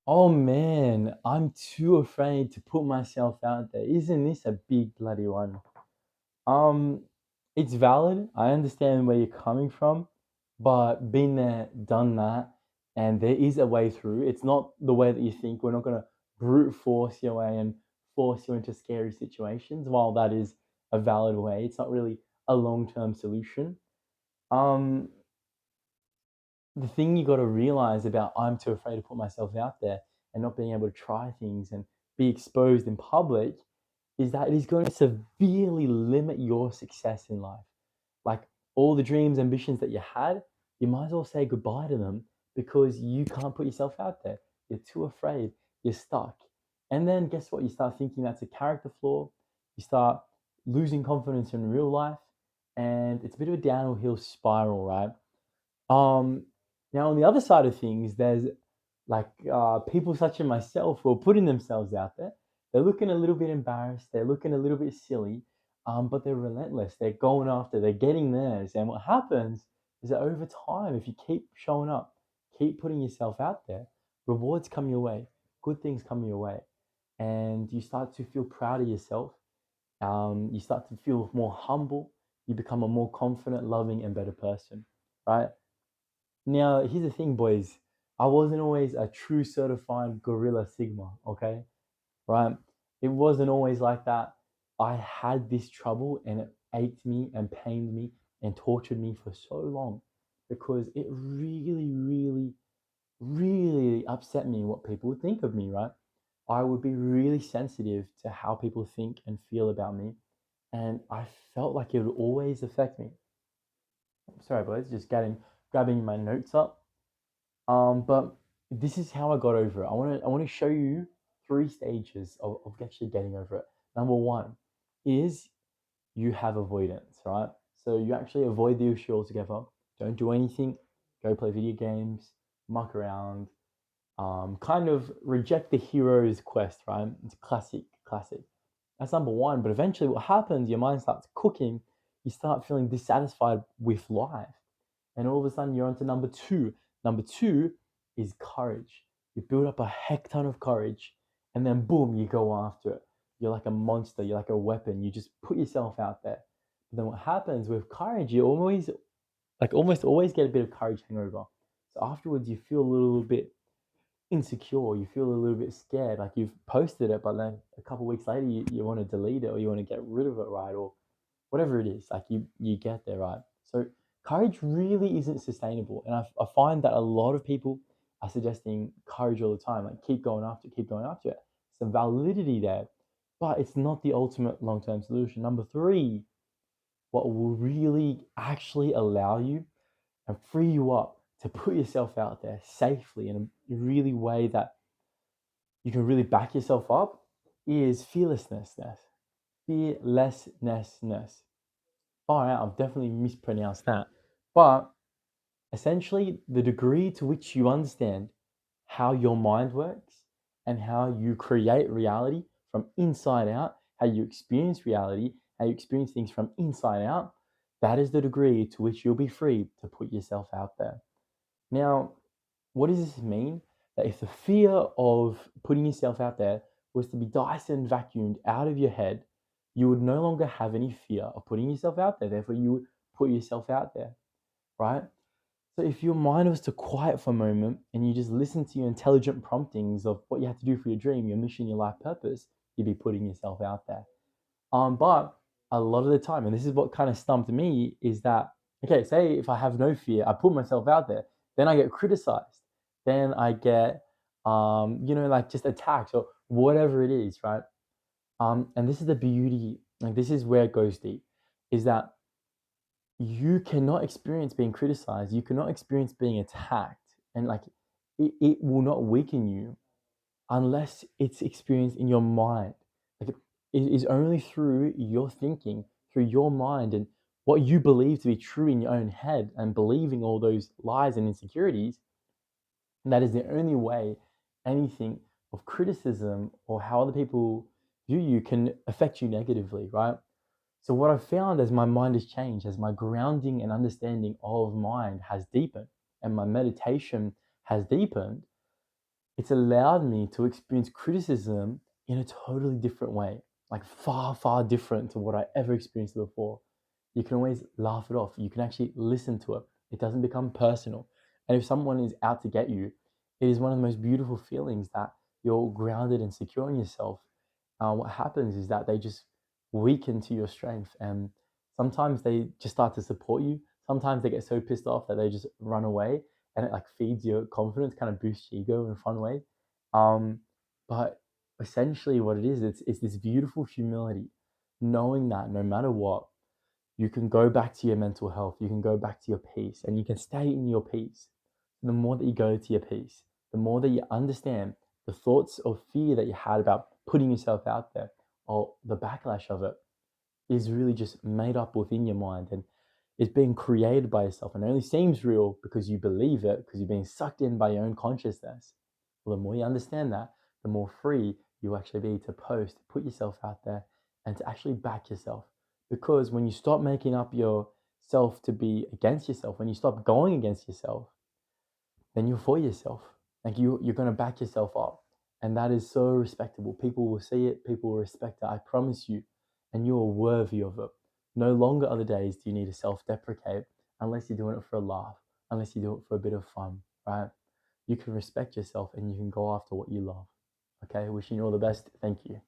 Oh man, I'm too afraid to put myself out there. Isn't this a big bloody one? Um, it's valid. I understand where you're coming from, but been there, done that, and there is a way through. It's not the way that you think. We're not gonna brute force your way and force you into scary situations. While that is a valid way, it's not really a long-term solution. Um, the thing you got to realize about I'm too afraid to put myself out there and not being able to try things and be exposed in public is that it is going to severely limit your success in life. Like all the dreams, ambitions that you had, you might as well say goodbye to them because you can't put yourself out there. You're too afraid. You're stuck. And then guess what? You start thinking that's a character flaw. You start losing confidence in real life. And it's a bit of a downhill spiral, right? Um, Now on the other side of things, there's like people such as myself who are putting themselves out there. They're looking a little bit embarrassed. They're looking a little bit silly, but they're relentless. They're going after. They're getting theirs. And what happens is that over time, if you keep showing up, keep putting yourself out there, rewards come your way. Good things come your way, and you start to feel proud of yourself. You start to feel more humble. You become a more confident, loving, and better person, right? Now, here's the thing, boys. I wasn't always a true certified Gorilla Sigma, okay? Right? It wasn't always like that. I had this trouble and it ached me and pained me and tortured me for so long because it really, really, really upset me what people would think of me, right? I would be really sensitive to how people think and feel about me, and I felt like it would always affect me. Sorry, boys, just getting grabbing my notes up. But this is how I got over it. I want to show you three stages of actually getting over it. Number one is you have avoidance, right? So you actually avoid the issue altogether. Don't do anything. Go play video games, muck around, kind of reject the hero's quest, right? It's classic, classic. That's number one. But eventually, what happens? Your mind starts cooking. You start feeling dissatisfied with life, and all of a sudden you're on to number two. Number two is courage. You build up a heck ton of courage, and then boom, you go after it. You're like a monster, you're like a weapon. You just put yourself out there. But then what happens with courage, you almost always get a bit of courage hangover. So afterwards you feel a little bit insecure, you feel a little bit scared, like you've posted it, but then a couple of weeks later you want to delete it or you want to get rid of it, right? Or whatever it is, like you get there, right? So courage really isn't sustainable, and I find that a lot of people are suggesting courage all the time, like keep going after it. Some validity there, but it's not the ultimate long-term solution. Number three, what will really actually allow you and free you up to put yourself out there safely in a really way that you can really back yourself up is fearlessness. Fearlessness. Far out, I've definitely mispronounced that. But essentially, the degree to which you understand how your mind works and how you create reality from inside out, how you experience reality, how you experience things from inside out, that is the degree to which you'll be free to put yourself out there. Now, what does this mean? That if the fear of putting yourself out there was to be Dyson vacuumed out of your head, you would no longer have any fear of putting yourself out there. Therefore, you would put yourself out there, right? So if your mind was to quiet for a moment and you just listen to your intelligent promptings of what you have to do for your dream, your mission, your life purpose, you'd be putting yourself out there. But a lot of the time, and this is what kind of stumped me, is that okay, say if I have no fear, I put myself out there, then I get criticized, then I get like just attacked or whatever it is, right? And this is the beauty, like this is where it goes deep, is that you cannot experience being criticized, you cannot experience being attacked, and like it will not weaken you unless it's experienced in your mind. Like it is only through your thinking, through your mind, and what you believe to be true in your own head, and believing all those lies and insecurities. And that is the only way anything of criticism or how other people view you can affect you negatively, right? So what I've found as my mind has changed, as my grounding and understanding of mind has deepened, and my meditation has deepened, it's allowed me to experience criticism in a totally different way, like far, far different to what I ever experienced before. You can always laugh it off. You can actually listen to it. It doesn't become personal. And if someone is out to get you, it is one of the most beautiful feelings that you're grounded and secure in yourself. What happens is that they just weaken to your strength. And sometimes they just start to support you. Sometimes they get so pissed off that they just run away, and it like feeds your confidence, kind of boosts your ego in a fun way. Um, but essentially, what it is, it's this beautiful humility, knowing that no matter what, you can go back to your mental health, you can go back to your peace, and you can stay in your peace. The more that you go to your peace, the more that you understand the thoughts of fear that you had about putting yourself out there, or the backlash of it, is really just made up within your mind and is being created by yourself, and only seems real because you believe it, because you're being sucked in by your own consciousness. Well, the more you understand that, the more free you actually be to post, to put yourself out there, and to actually back yourself. Because when you stop making up yourself to be against yourself, when you stop going against yourself, then you're for yourself. Like you're gonna back yourself up. And that is so respectable. People will see it, people will respect it, I promise you. And you are worthy of it. No longer other days do you need to self-deprecate unless you're doing it for a laugh, unless you do it for a bit of fun, right? You can respect yourself and you can go after what you love. Okay, wishing you all the best. Thank you.